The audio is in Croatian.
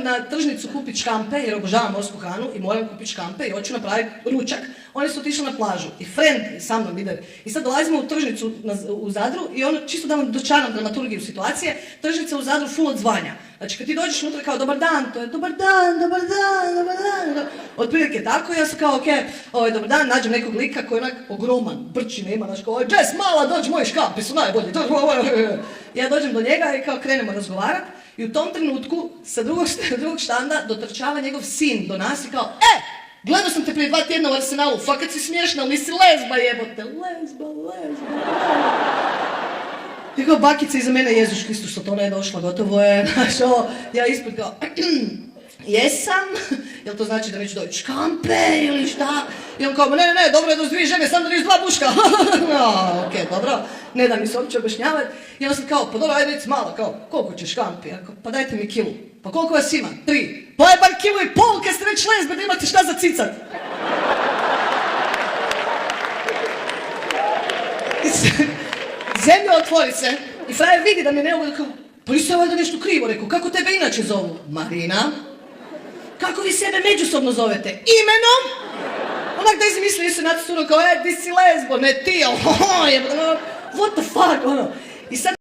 odem na tržnicu kupiti škampe, jer obožavam morsku hranu i moram kupiti škampe i hoću napraviti ručak. Oni su otišli na plažu i friend sa mnom ide. I sad dolazimo u tržnicu u Zadru i ono, čisto da vam dočaram dramaturgiju situacije, tržnica u Zadru full odzvanja. Znači kad ti dođeš unutra kao dobar dan, to je dobar dan, dobar dan, dobar dan. Otprilike tako, ja sam kao okej, dobar dan, nađem nekog lika koji je onak ogroman, brčine ima, znači kao Jess, mala, dođi, moji škampi su najbolji. Ja dođem do njega i kao krenemo razgovarati i u tom trenutku sa drugog štanda dotrčava njegov sin do nas i kao gledao sam te prije 2 tjedna u Arsenalu, fakat si smiješna, ali nisi lezba jebote, lezba. I kao bakica iza mene, Jezus Kristus, od ona je došla, gotovo je, znaš ovo, ja ispred kao, jesam, jel to znači da neću doći škampe ili šta? I on kao, ne, dobro je da su 2 žene, sam da nisu 2 muška. Okej, dobro, ne da mi se uopće objašnjavati. I onda sam kao, pa dobro, ajde reci malo, kao, koliko ćeš škampi? Ja kao, pa dajte mi kilu. Pa koliko vas ima? 3. Pa je bar 1,5 kila kad ste već lezbe, da imate šta za cicat. Zemlja otvori se i frajer vidi da mi ne ugleda kao, pa nisi valjda nešto krivo, rekao, kako tebe inače zovu? Marina. Kako vi sebe međusobno zovete? Imenom? Onak da izmisli se natisnuo kao, di si lezbo, ne ti, what the fuck, ono. I sad